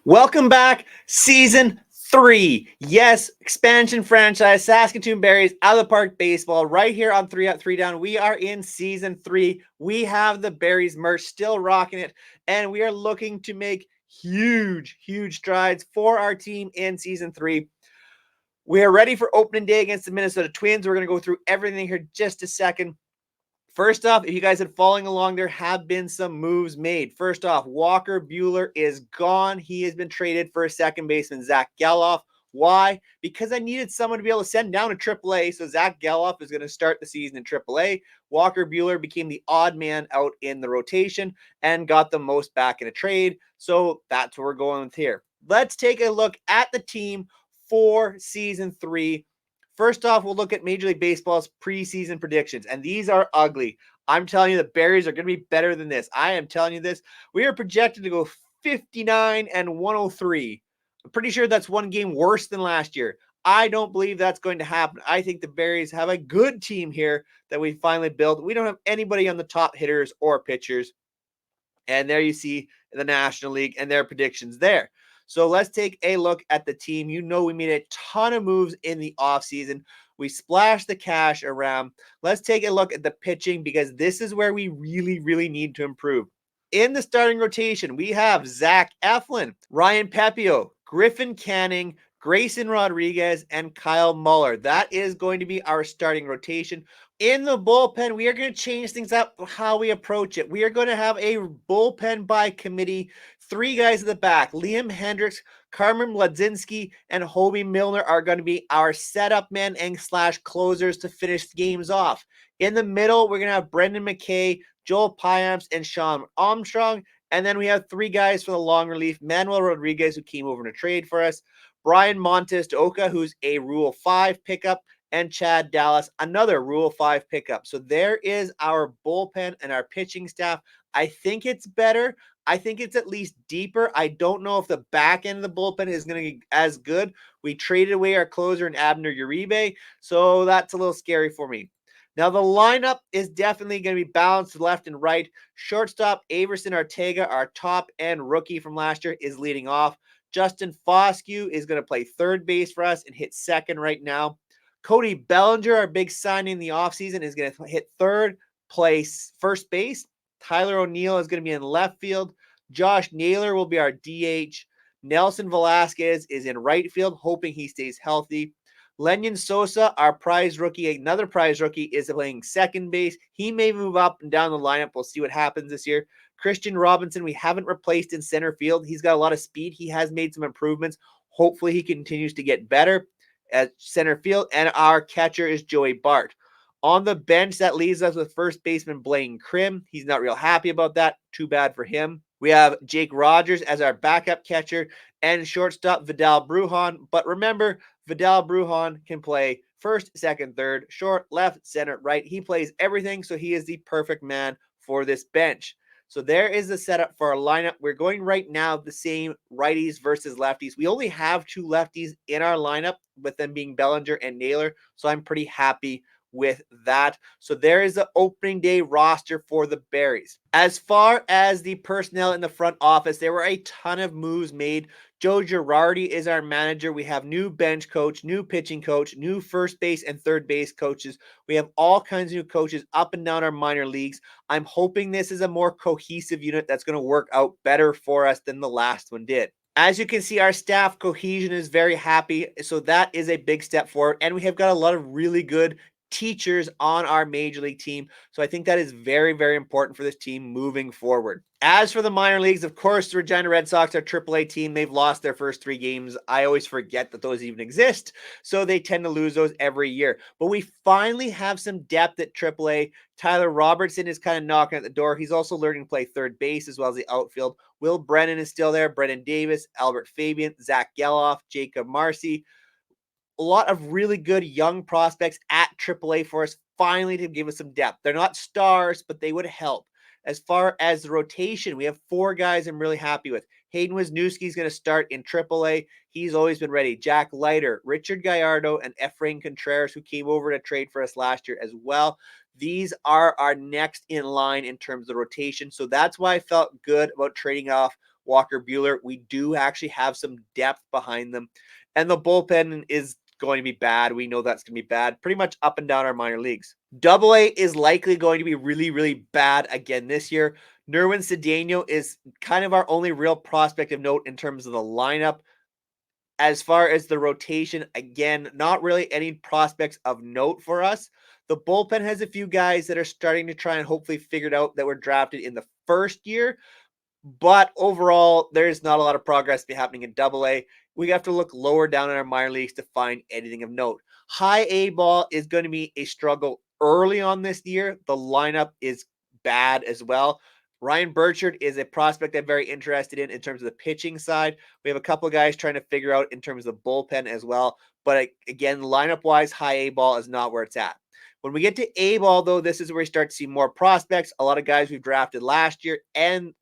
Welcome back, season 3. Yes, expansion franchise, Saskatoon Berries, out of the park baseball, right here on 3 Up, 3 Down. We are in season 3. We have the Berries merch still rocking it, and we are looking to make huge strides for our team in season 3. We are ready for opening day against the Minnesota Twins. We're going to go through everything here just a second. First off, if you guys had following along, there have been some moves made. First off, Walker Buehler is gone. He has been traded for a second baseman, Zach Geloff. Why? Because I needed someone to be able to send down to AAA, so Zach Geloff is going to start the season in AAA. Walker Buehler became the odd man out in the rotation and got the most back in a trade, so that's what we're going with here. Let's take a look at the team for season 3. First off, we'll look at Major League Baseball's preseason predictions, and these are ugly. I'm telling you, the Berries are going to be better than this. I am telling you this. We are projected to go 59 and 103. I'm pretty sure that's one game worse than last year. I don't believe that's going to happen. I think the Berries have a good team here that we finally built. We don't have anybody on the top hitters or pitchers. And there you see the National League and their predictions there. So let's take a look at the team. You know, we made a ton of moves in the offseason. We splashed the cash around. Let's take a look at the pitching because this is where we really need to improve. In the starting rotation, we have Zach Eflin, Ryan Pepio, Griffin Canning, Grayson Rodriguez, and Kyle Muller. That is going to be our starting rotation. In the bullpen, we are going to change things up how we approach it. We are going to have a bullpen by committee. 3 guys at the back. Liam Hendricks, Carmen Ladzinski, and Hobie Milner are going to be our setup men and / closers to finish games off. In the middle, we're going to have Brendan McKay, Joel Piamps, and Sean Armstrong. And then we have 3 guys for the long relief. Manuel Rodriguez, who came over in a trade for us. Brian Montes de Oca, who's a Rule 5 pickup. And Chad Dallas, another Rule 5 pickup. So there is our bullpen and our pitching staff. I think it's better. I think it's at least deeper. I don't know if the back end of the bullpen is going to be as good. We traded away our closer in Abner Uribe, so that's a little scary for me. Now, the lineup is definitely going to be balanced left and right. Shortstop, Averson Ortega, our top end rookie from last year, is leading off. Justin Foscue is going to play third base for us and hit second right now. Cody Bellinger, our big signing in the offseason, is going to hit third place, first base. Tyler O'Neill is going to be in left field. Josh Naylor will be our DH. Nelson Velasquez is in right field, hoping he stays healthy. Lenyon Sosa, our prize rookie, another prize rookie, is playing second base. He may move up and down the lineup. We'll see what happens this year. Christian Robinson, we haven't replaced in center field. He's got a lot of speed. He has made some improvements. Hopefully he continues to get better at center field, and our catcher is Joey Bart. On the bench, that leaves us with first baseman Blaine Krim. He's not real happy about that. Too bad for him. We have Jake Rogers as our backup catcher and shortstop Vidal Brujan. But remember, Vidal Brujan can play first, second, third, short, left, center, right. He plays everything, so he is the perfect man for this bench. So there is the setup for our lineup. We're going right now the same righties versus lefties. We only have 2 lefties in our lineup, with them being Bellinger and Naylor. So I'm pretty happy with that. So there is the opening day roster for the Berries. As far as the personnel in the front office, there were a ton of moves made. Joe Girardi is our manager. We have new bench coach, new pitching coach, new first base and third base coaches. We have all kinds of new coaches up and down our minor leagues. I'm hoping this is a more cohesive unit that's going to work out better for us than the last one did. As you can see, our staff cohesion is very happy, so that is a big step forward, and we have got a lot of really good teachers on our major league team. So I think that is very important for this team moving forward. As for the minor leagues, of course, the Regina Red Sox, our AAA team, they've lost their first 3 games. I always forget that those even exist, so they tend to lose those every year. But we finally have some depth at AAA. Tyler Robertson is kind of knocking at the door. He's also learning to play third base as well as the outfield. Will Brennan is still there. Brennan Davis, Albert Fabian, Zach Geloff, Jacob Marcy. A lot of really good young prospects at AAA for us finally to give us some depth. They're not stars, but they would help. As far as the rotation, we have 4 guys I'm really happy with. Hayden Wisniewski is going to start in AAA. He's always been ready. Jack Leiter, Richard Gallardo, and Efrain Contreras, who came over to trade for us last year as well. These are our next in line in terms of rotation. So that's why I felt good about trading off Walker Buehler. We do actually have some depth behind them. And the bullpen is going to be bad. We know that's going to be bad pretty much up and down our minor leagues. Double A is likely going to be really, really bad again this year. Nerwin Cedeno is kind of our only real prospect of note in terms of the lineup. As far as the rotation, again, not really any prospects of note for us. The bullpen has a few guys that are starting to try and hopefully figure it out that were drafted in the first year. But overall, there's not a lot of progress be happening in Double A. We have to look lower down in our minor leagues to find anything of note. High A ball is going to be a struggle early on this year. The lineup is bad as well. Ryan Burchard is a prospect I'm very interested in terms of the pitching side. We have a couple of guys trying to figure out in terms of the bullpen as well. But again, lineup wise, high A ball is not where it's at. When we get to A ball, though, this is where we start to see more prospects. A lot of guys we've drafted last year and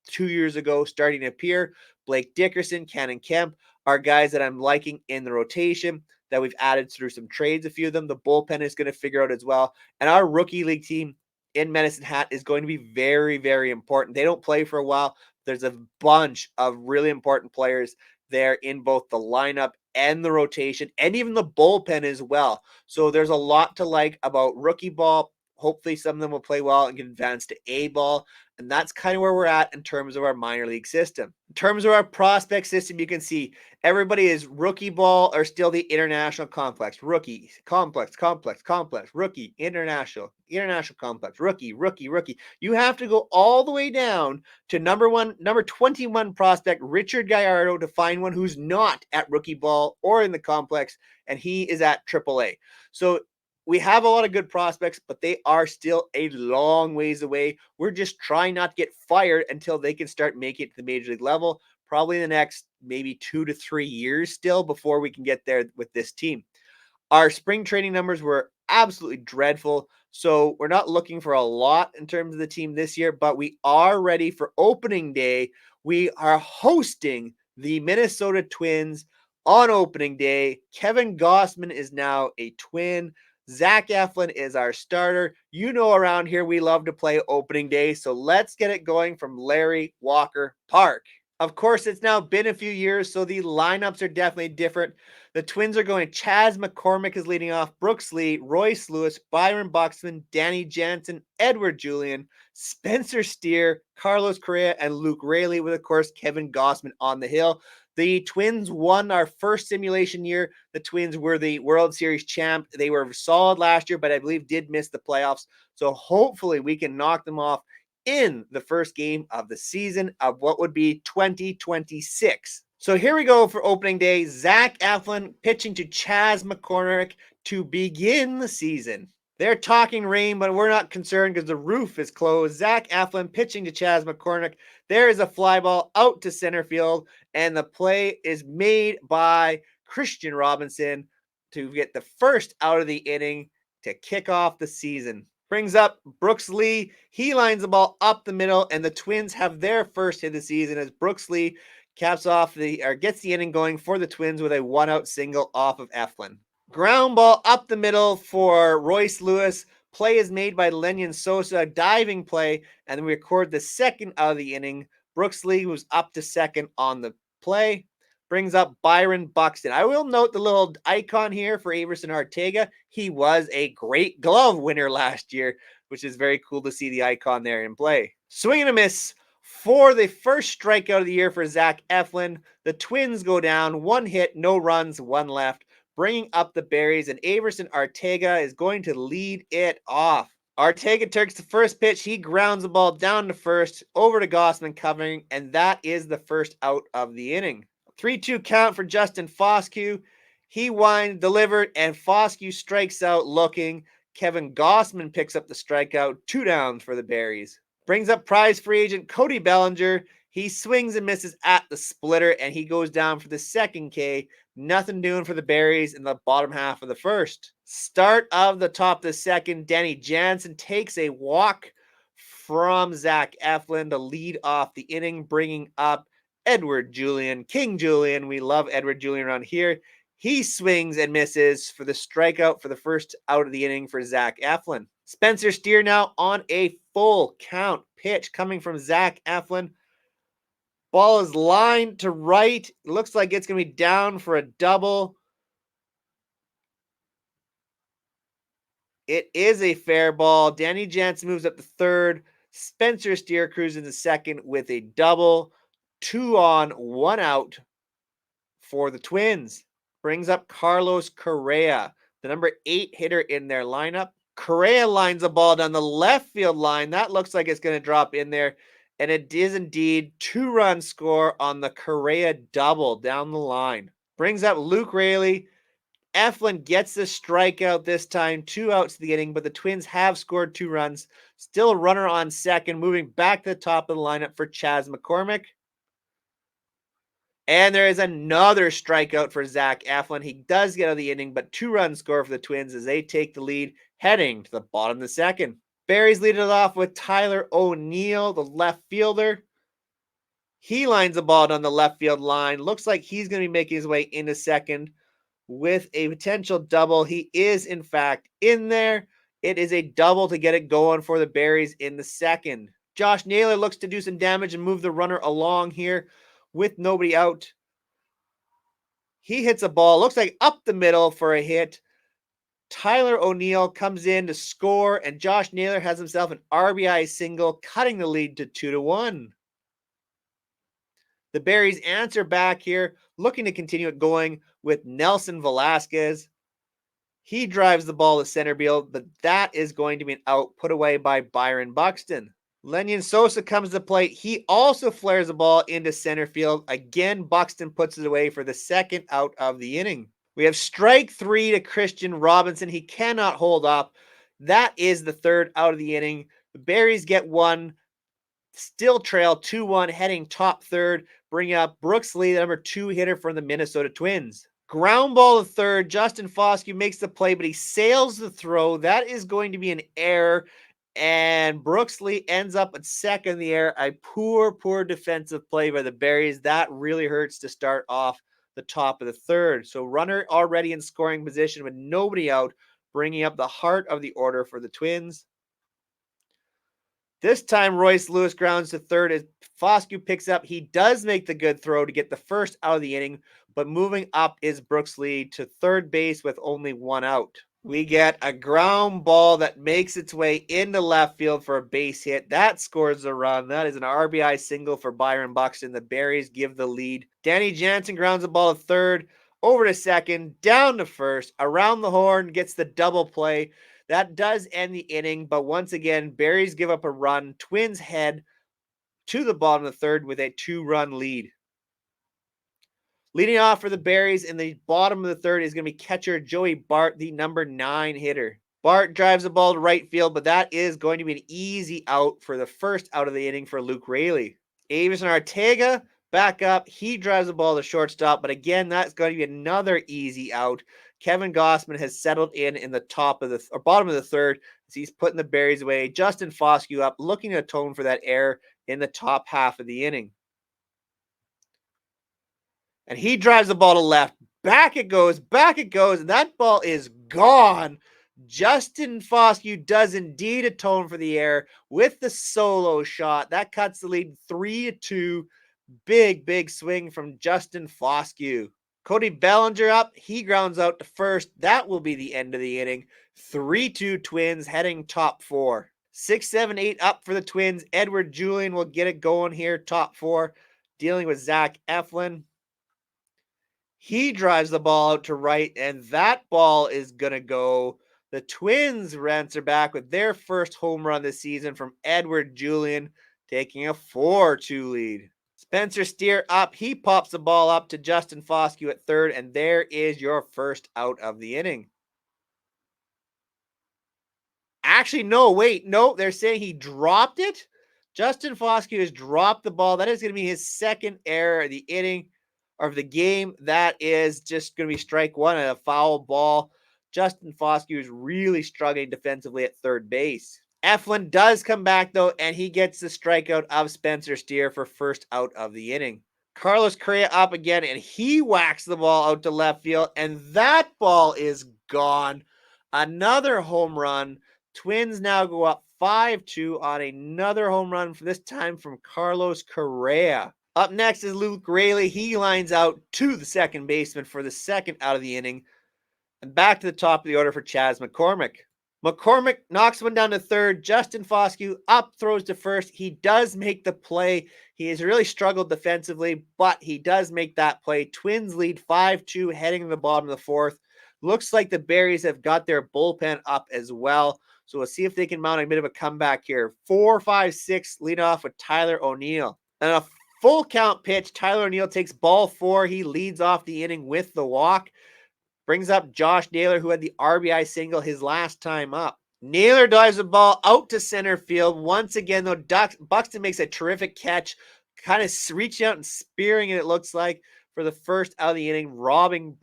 2 years ago starting to appear. Blake Dickerson, Cannon Kemp are guys that I'm liking in the rotation that we've added through some trades, a few of them. The bullpen is going to figure out as well. And our rookie league team in Medicine Hat is going to be very, very important. They don't play for a while. There's a bunch of really important players there in both the lineup and the rotation and even the bullpen as well. So there's a lot to like about rookie ball. Hopefully some of them will play well and get advanced to A ball. And that's kind of where we're at in terms of our minor league system. In terms of our prospect system, you can see everybody is rookie ball or still the international complex. Rookie, complex, rookie, international complex, rookie. You have to go all the way down to number 21 prospect, Richard Gallardo, to find one who's not at rookie ball or in the complex, and he is at AAA. So we have a lot of good prospects, but they are still a long ways away. We're just trying not to get fired until they can start making it to the major league level, probably in the next maybe 2 to 3 years still before we can get there with this team. Our spring training numbers were absolutely dreadful, so we're not looking for a lot in terms of the team this year, but we are ready for opening day. We are hosting the Minnesota Twins on opening day. Kevin Gossman is now a Twin. Zach Eflin is our starter. You know, around here, we love to play opening day. So let's get it going from Larry Walker Park. Of course, it's now been a few years, so the lineups are definitely different. The Twins are going Chas McCormick is leading off, Brooks Lee, Royce Lewis, Byron Buxton, Danny Jansen, Edward Julian, Spencer Steer, Carlos Correa, and Luke Raley, with, of course, Kevin Gossman on the hill. The Twins won our first simulation year. The Twins were the World Series champ. They were solid last year, but I believe did miss the playoffs. So hopefully we can knock them off in the first game of the season of what would be 2026. So here we go for opening day. Zach Eflin pitching to Chas McCormick to begin the season. They're talking rain, but we're not concerned because the roof is closed. Zach Eflin pitching to Chas McCormick. There is a fly ball out to center field, and the play is made by Christian Robinson to get the first out of the inning to kick off the season. Brings up Brooks Lee. He lines the ball up the middle, and the Twins have their first hit of the season as Brooks Lee gets the inning going for the Twins with a 1-out single off of Eflin. Ground ball up the middle for Royce Lewis. Play is made by Lenyon Sosa, diving play, and then we record the second out of the inning. Brooks Lee was up to second on the play. Brings up Byron Buxton. I will note the little icon here for Averson Ortega. He was a great glove winner last year, which is very cool to see the icon there in play. Swing and a miss for the first strikeout of the year for Zach Eflin. The Twins go down, 1 hit, no runs, 1 left, bringing up the berries, and Averson Ortega is going to lead it off. Ortega takes the first pitch. He grounds the ball down to first, over to Gossman covering, and that is the first out of the inning. 3-2 count for Justin Foscue. He delivered, and Foscue strikes out looking. Kevin Gossman picks up the strikeout. 2 downs for the Berries. Brings up prize free agent Cody Bellinger. He swings and misses at the splitter, and he goes down for the second K. Nothing doing for the Berries in the bottom half of the first. Start of the top of the second, Danny Jansen takes a walk from Zach Eflin to lead off the inning, bringing up Edward Julian, King Julian. We love Edward Julian around here. He swings and misses for the strikeout for the first out of the inning for Zach Eflin. Spencer Steer now on a full count pitch coming from Zach Eflin. Ball is lined to right. Looks like it's going to be down for a double. It is a fair ball. Danny Jansen moves up to third. Spencer Steer cruises into second with a double. 2 on, 1 out for the Twins. Brings up Carlos Correa, the number 8 hitter in their lineup. Correa lines a ball down the left field line. That looks like it's going to drop in there. And it is indeed 2-run score on the Correa double down the line. Brings up Luke Raley. Eflin gets the strikeout this time, 2 outs to the inning, but the Twins have scored 2 runs. Still a runner on second, moving back to the top of the lineup for Chas McCormick. And there is another strikeout for Zach Eflin. He does get out of the inning, but 2-run score for the Twins as they take the lead, heading to the bottom of the second. Berries lead it off with Tyler O'Neill, the left fielder. He lines the ball down the left field line. Looks like he's going to be making his way into second with a potential double. He is, in fact, in there. It is a double to get it going for the Berries in the second. Josh Naylor looks to do some damage and move the runner along here with nobody out. He hits a ball, looks like up the middle for a hit. Tyler O'Neill comes in to score, and Josh Naylor has himself an RBI single, cutting the lead to 2-1. The Berries answer back here, looking to continue it going with Nelson Velasquez. He drives the ball to center field, but that is going to be an out put away by Byron Buxton. Lenyon Sosa comes to plate. He also flares the ball into center field. Again, Buxton puts it away for the second out of the inning. We have strike 3 to Christian Robinson. He cannot hold up. That is the third out of the inning. The Berries get 1. Still trail 2-1, heading top third, bringing up Brooks Lee, the number 2 hitter from the Minnesota Twins. Ground ball to third. Justin Foscue makes the play, but he sails the throw. That is going to be an error, and Brooks Lee ends up at second in the air. A poor defensive play by the Berries. That really hurts to start off the top of the third. So runner already in scoring position with nobody out, bringing up the heart of the order for the Twins. This time, Royce Lewis grounds to third as Foscue picks up. He does make the good throw to get the first out of the inning, but moving up is Brooks Lee to third base with only 1 out. We get a ground ball that makes its way into left field for a base hit. That scores a run. That is an RBI single for Byron Buxton. The Berries give the lead. Danny Jansen grounds the ball to third, over to second, down to first, around the horn, gets the double play. That does end the inning, but once again, Berries give up a run. Twins head to the bottom of the third with a 2-run lead. Leading off for the Berries in the bottom of the third is going to be catcher Joey Bart, the number 9 hitter. Bart drives the ball to right field, but that is going to be an easy out for the first out of the inning for Luke Raley. Avison Ortega back up. He drives the ball to shortstop, but again, that's going to be another easy out. Kevin Gossman has settled in the top of the or bottom of the third as he's putting the Berries away. Justin Foscue up, looking to atone for that error in the top half of the inning. And he drives the ball to left. Back it goes, and that ball is gone. Justin Foscue does indeed atone for the error with the solo shot. That cuts the lead 3-2. Big swing from Justin Foscue. Cody Bellinger up. He grounds out to first. That will be the end of the inning. 3-2 Twins heading top 4. 6, 7, 8 up for the Twins. Edward Julian will get it going here, top 4, dealing with Zach Eflin. He drives the ball out to right, and that ball is going to go. The Twins answer back with their first home run this season from Edward Julian, taking a 4-2 lead. Spencer Steer up. He pops the ball up to Justin Foscue at third, and there is your first out of the inning. Actually, no, they're saying he dropped it. Justin Foscue has dropped the ball. That is going to be his second error of the inning, or of the game. That is just going to be strike 1 and a foul ball. Justin Foscue is really struggling defensively at third base. Eflin does come back, though, and he gets the strikeout of Spencer Steer for first out of the inning. Carlos Correa up again, and he whacks the ball out to left field, and that ball is gone. Another home run. Twins now go up 5-2 on another home run, for this time from Carlos Correa. Up next is Luke Rayleigh. He lines out to the second baseman for the second out of the inning. And back to the top of the order for Chas McCormick. McCormick knocks one down to third. Justin Foscue up, throws to first. He does make the play. He has really struggled defensively, but he does make that play. Twins lead 5-2 heading to the bottom of the fourth. Looks like the Berries have got their bullpen up as well. So we'll see if they can mount a bit of a comeback here. 4-5-6 lead off with Tyler O'Neill. And a full count pitch. Tyler O'Neill takes ball 4. He leads off the inning with the walk. Brings up Josh Naylor, who had the RBI single his last time up. Naylor dives the ball out to center field. Once again, though, Buxton makes a terrific catch, kind of reaching out and spearing it, it looks like, for the first out of the inning, robbing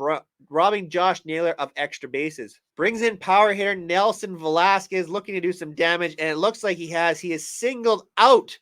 Josh Naylor of extra bases. Brings in power hitter Nelson Velasquez, looking to do some damage, and it looks like he has. He is singled out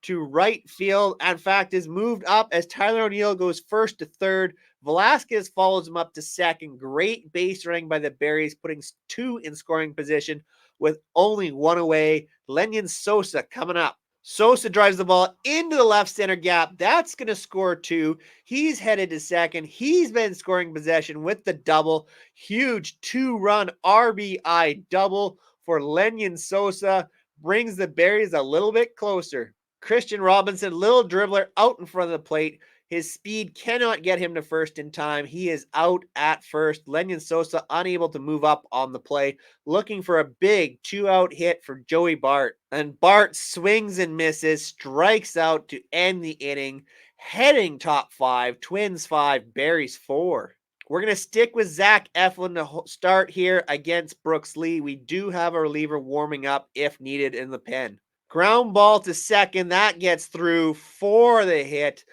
to right field. In fact, is moved up as Tyler O'Neill goes first to third. Velasquez follows him up to second. Great base running by the Berries, putting 2 in scoring position with only 1 away. Lenyon Sosa coming up. Sosa drives the ball into the left center gap. That's going to score 2. He's headed to second. He's been scoring possession with the double. Huge 2-run RBI double for Lenyon Sosa. Brings the Berries a little bit closer. Christian Robinson, little dribbler out in front of the plate. His speed cannot get him to first in time. He is out at first. Lenyon Sosa unable to move up on the play, looking for a big 2-out hit for Joey Bart. And Bart swings and misses, strikes out to end the inning, heading top 5, Twins 5, Berries 4. We're going to stick with Zach Eflin to start here against Brooks Lee. We do have a reliever warming up if needed in the pen. Ground ball to second. That gets through for the hit.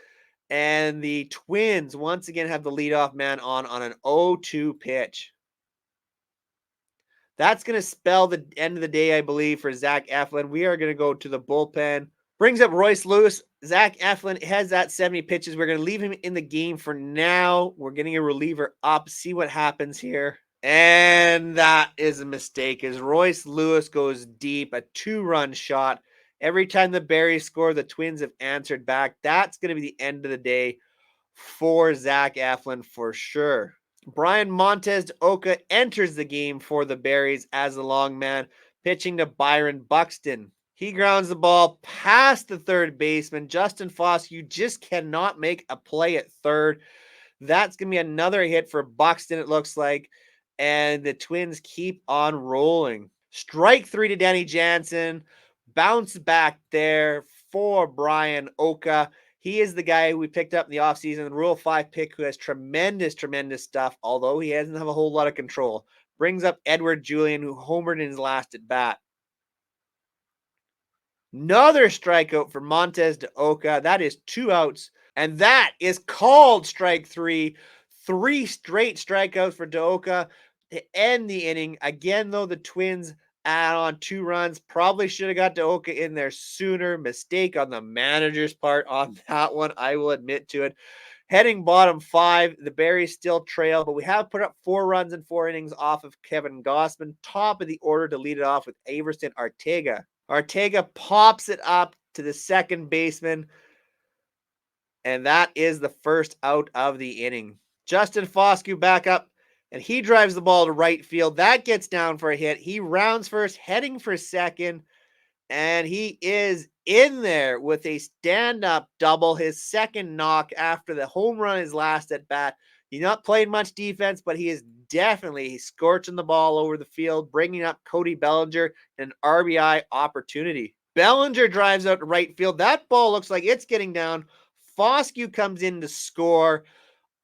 And the Twins once again have the leadoff man on an 0-2 pitch. That's going to spell the end of the day, I believe, for Zach Eflin. We are going to go to the bullpen. Brings up Royce Lewis. Zach Eflin has that 70 pitches. We're going to leave him in the game for now. We're getting a reliever up. See what happens here. And that is a mistake as Royce Lewis goes deep. A 2-run shot. Every time the Berries score, the Twins have answered back. That's going to be the end of the day for Zach Eflin for sure. Brian Montez de Oca enters the game for the Berries as the long man, pitching to Byron Buxton. He grounds the ball past the third baseman. Justin Foscue just cannot make a play at third. That's going to be another hit for Buxton, it looks like. And the Twins keep on rolling. Strike 3 to Danny Jansen. Bounce back there for Brian Oka. He is the guy we picked up in the offseason, the Rule 5 pick, who has tremendous stuff, although he doesn't have a whole lot of control. Brings up Edward Julian, who homered in his last at bat. Another strikeout for Montez de Oca. That is 2 outs. And that is called strike 3. 3 straight strikeouts for de Oca to end the inning. Again, though, the Twins add on 2 runs. Probably should have got de Oca in there sooner. Mistake on the manager's part on that one. I will admit to it. Heading bottom 5, the Berries still trail, but we have put up 4 runs in 4 innings off of Kevin Gossman. Top of the order to lead it off with Averson Arteaga. Arteaga pops it up to the second baseman, and that is the first out of the inning. Justin Foscue back up, and he drives the ball to right field. That gets down for a hit. He rounds first, heading for second, and he is in there with a stand-up double, his second knock after the home run his last at bat. He's not playing much defense, but he is definitely scorching the ball over the field, bringing up Cody Bellinger an RBI opportunity. Bellinger drives out to right field. That ball looks like it's getting down. Foscue comes in to score.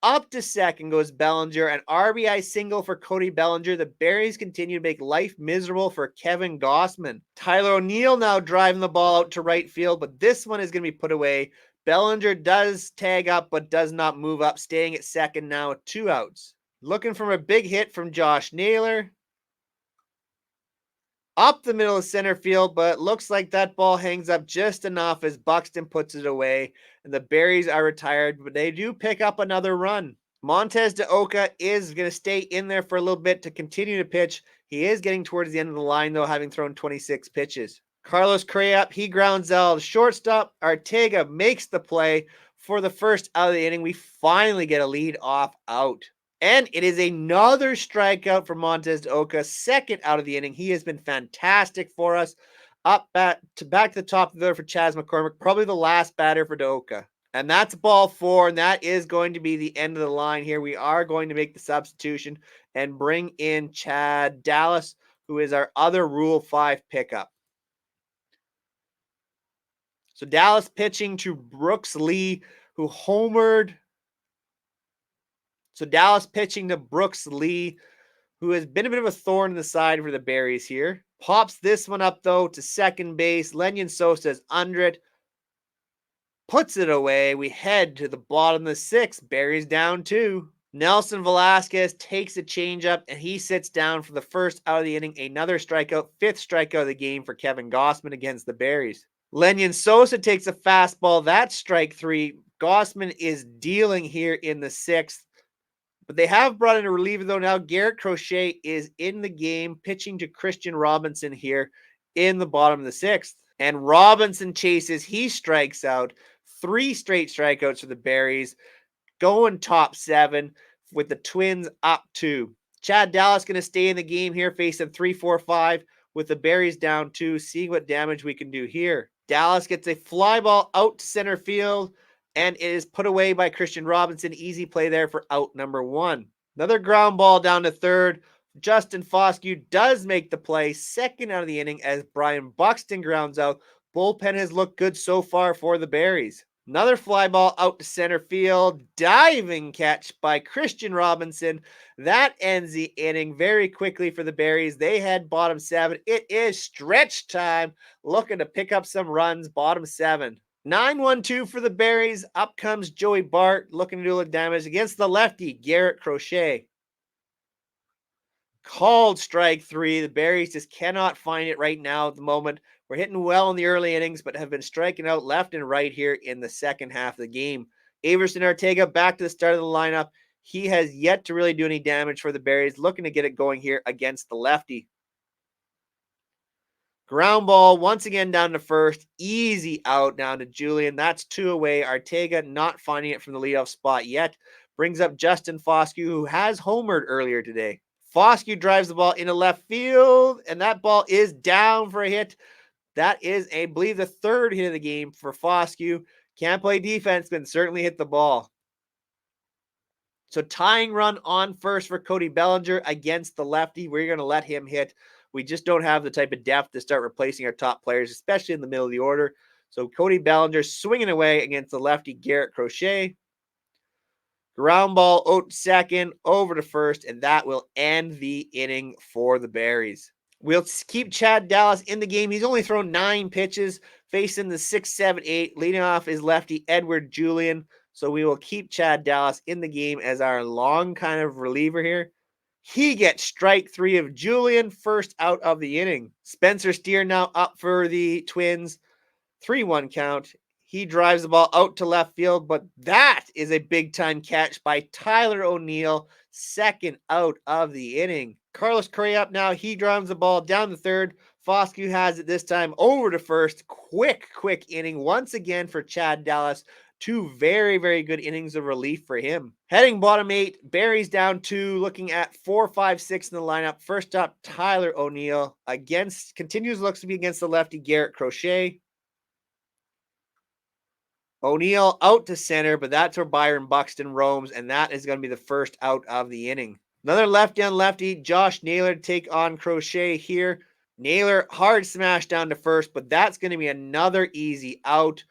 Up to second goes Bellinger, an RBI single for Cody Bellinger. The Berries continue to make life miserable for Kevin Gossman. Tyler O'Neill now driving the ball out to right field, but this one is going to be put away. Bellinger does tag up, but does not move up, staying at second now with 2 outs. Looking for a big hit from Josh Naylor. Up the middle of center field, but looks like that ball hangs up just enough as Buxton puts it away, and the Berries are retired, but they do pick up another run. Montez de Oca is going to stay in there for a little bit to continue to pitch. He is getting towards the end of the line, though, having thrown 26 pitches. Carlos Correa, he grounds out shortstop. Arteaga makes the play for the first out of the inning. We finally get a lead off out. And it is another strikeout for Montez de Oca, second out of the inning. He has been fantastic for us. Back to the top of the order for Chas McCormick, probably the last batter for de Oca. And that's ball 4, and that is going to be the end of the line here. We are going to make the substitution and bring in Chad Dallas, who is our other Rule 5 pickup. So Dallas pitching to Brooks Lee, who homered. So Dallas pitching to Brooks Lee, who has been a bit of a thorn in the side for the Berries here. Pops this one up, though, to second base. Lenyon Sosa is under it. Puts it away. We head to the bottom of the 6th. Berries down 2. Nelson Velasquez takes a changeup, and he sits down for the first out of the inning. Another strikeout, 5th strikeout of the game for Kevin Gossman against the Berries. Lenyon Sosa takes a fastball. That's strike 3. Gossman is dealing here in the 6th. But they have brought in a reliever, though. Now Garrett Crochet is in the game, pitching to Christian Robinson here in the bottom of the 6th. And Robinson chases. He strikes out. 3 straight strikeouts for the Berries, going top 7 with the Twins up 2. Chad Dallas going to stay in the game here, facing 3-4-5 with the Berries down 2, seeing what damage we can do here. Dallas gets a fly ball out to center field, and it is put away by Christian Robinson. Easy play there for out number 1. Another ground ball down to third. Justin Foscue does make the play, second out of the inning, as Brian Buxton grounds out. Bullpen has looked good so far for the Berries. Another fly ball out to center field. Diving catch by Christian Robinson. That ends the inning very quickly for the Berries. They had bottom 7. It is stretch time. Looking to pick up some runs, bottom 7. 9-1-2 for the Berries. Up comes Joey Bart, looking to do a little damage against the lefty, Garrett Crochet. Called strike 3. The Berries just cannot find it right now at the moment. We're hitting well in the early innings, but have been striking out left and right here in the second half of the game. Averson Ortega back to the start of the lineup. He has yet to really do any damage for the Berries, looking to get it going here against the lefty. Ground ball once again down to first. Easy out down to Julian. That's 2 away. Ortega not finding it from the leadoff spot yet. Brings up Justin Foscue, who has homered earlier today. Foscue drives the ball into left field, and that ball is down for a hit. That is, I believe, the 3rd hit of the game for Foscue. Can't play defense, but certainly hit the ball. So tying run on first for Cody Bellinger against the lefty. We're going to let him hit. We just don't have the type of depth to start replacing our top players, especially in the middle of the order. So Cody Bellinger swinging away against the lefty Garrett Crochet. Ground ball out to second, over to first, and that will end the inning for the Berries. We'll keep Chad Dallas in the game. He's only thrown 9 pitches, facing the 6, 7, 8. Leading off is lefty Edward Julian. So we will keep Chad Dallas in the game as our long kind of reliever here. He gets strike 3 of Julian, first out of the inning. Spencer Steer now up for the Twins. 3-1 count. He drives the ball out to left field, but that is a big-time catch by Tyler O'Neill, second out of the inning. Carlos Correa up now. He drives the ball down to third. Foscue has it this time over to first. Quick inning once again for Chad Dallas. 2 very, very good innings of relief for him. Heading bottom 8, Berries down 2, looking at 4, 5, 6 in the lineup. First up, Tyler O'Neill looks to be against the lefty Garrett Crochet. O'Neill out to center, but that's where Byron Buxton roams, and that is going to be the first out of the inning. Another lefty on lefty, Josh Naylor to take on Crochet here. Naylor, hard smash down to first, but that's going to be another easy out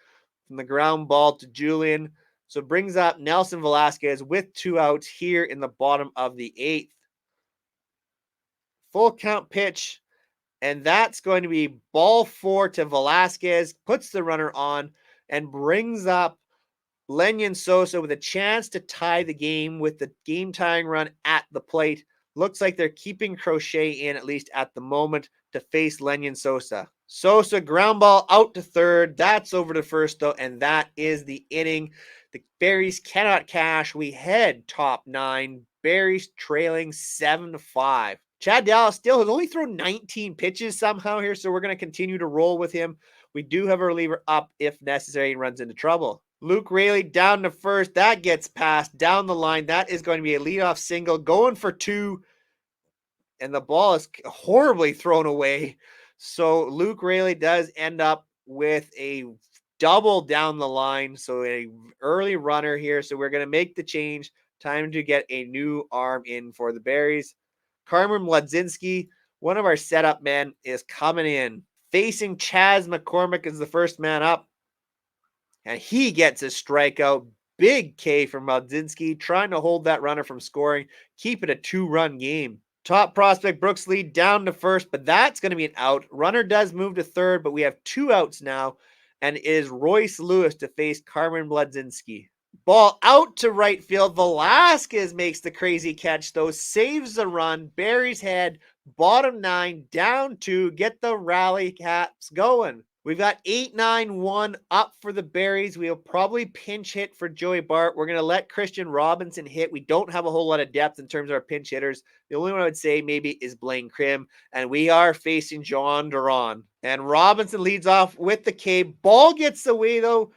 from the ground ball to Julian. So it brings up Nelson Velasquez with 2 outs here in the bottom of the 8th. Full count pitch, and that's going to be ball 4 to Velasquez, puts the runner on, and brings up Lenyon Sosa with a chance to tie the game with the game-tying run at the plate. Looks like they're keeping Crochet in, at least at the moment, to face Lenyon Sosa. Sosa ground ball out to third. That's over to first, though, and that is the inning. The Berries cannot cash. We head top 9. Berries trailing 7-5. Chad Dallas still has only thrown 19 pitches somehow here, so we're going to continue to roll with him. We do have a reliever up if necessary and runs into trouble. Luke Rayleigh down to first. That gets passed down the line. That is going to be a leadoff single going for two. And the ball is horribly thrown away. So Luke Rayleigh does end up with a double down the line. So a early runner here. So we're going to make the change. Time to get a new arm in for the Berries. Carmen Mladzinski, one of our setup men, is coming in. Facing Chaz McCormick is the first man up. And he gets a strikeout. Big K from Mladzinski, trying to hold that runner from scoring, keep it a 2-run game. Top prospect Brooks Lee down to first, but that's going to be an out. Runner does move to third, but we have 2 outs now, and it is Royce Lewis to face Carmen Mladzinski. Ball out to right field. Velasquez makes the crazy catch, though, saves the run. Barry's head, bottom 9, down 2, get the rally caps going. We've got 8-9-1 up for the Berries. We'll probably pinch hit for Joey Bart. We're going to let Christian Robinson hit. We don't have a whole lot of depth in terms of our pinch hitters. The only one I would say maybe is Blaine Krim. And we are facing John Duran. And Robinson leads off with the K. Ball gets away, though,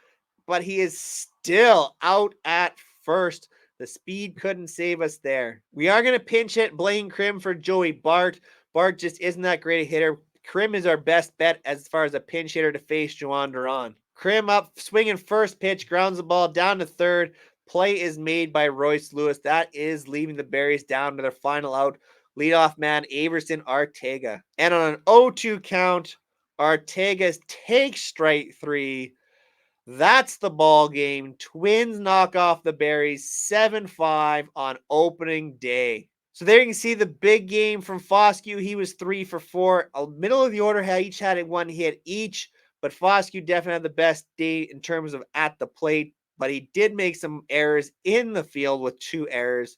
but he is still out at first. The speed couldn't save us there. We are going to pinch hit Blaine Krim for Joey Bart. Bart just isn't that great a hitter. Krim is our best bet as far as a pinch hitter to face Juan Duran. Krim up, swinging first pitch, grounds the ball down to third. Play is made by Royce Lewis. That is leaving the Berries down to their final out. Leadoff man, Averson Arteaga. And on an 0-2 count, Arteaga takes strike 3. That's the ball game. Twins knock off the Berries 7-5 on opening day. So there you can see the big game from Foscue. He was 3 for 4. Middle of the order each had 1 hit each, but Foscue definitely had the best day in terms of at the plate, but he did make some errors in the field with 2 errors.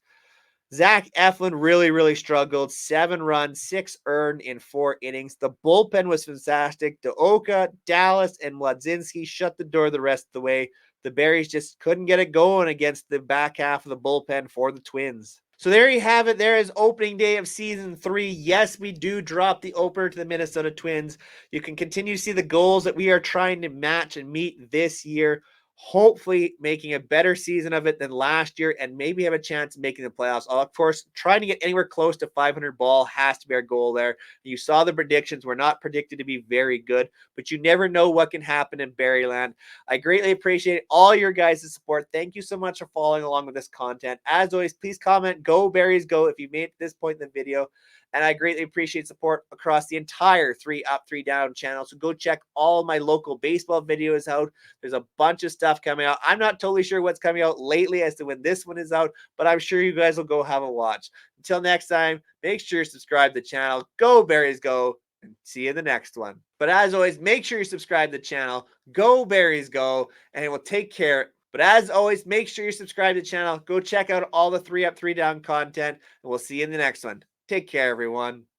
Zach Eflin really struggled. 7 runs, 6 earned in 4 innings. The bullpen was fantastic. Dooka, Dallas, and Mladzinski shut the door the rest of the way. The Berries just couldn't get it going against the back half of the bullpen for the Twins. So there you have it. There is opening day of season 3. Yes, we do drop the opener to the Minnesota Twins. You can continue to see the goals that we are trying to match and meet this year. Hopefully making a better season of it than last year and maybe have a chance of making the playoffs. Of course, trying to get anywhere close to 500 ball has to be our goal there. You saw the predictions. We're not predicted to be very good, but you never know what can happen in Berryland. I greatly appreciate all your guys' support. Thank you so much for following along with this content. As always, please comment, go Berries go, if you made it to this point in the video. And I greatly appreciate support across the entire 3 Up, 3 Down channel. So go check all my local baseball videos out. There's a bunch of stuff coming out. I'm not totally sure what's coming out lately as to when this one is out, but I'm sure you guys will go have a watch. Until next time, make sure you subscribe to the channel. Go Berries go, and see you in the next one. But as always, make sure you subscribe to the channel. Go Berries go, and it will take care. But as always, make sure you subscribe to the channel. Go check out all the 3 Up, 3 Down content, and we'll see you in the next one. Take care, everyone.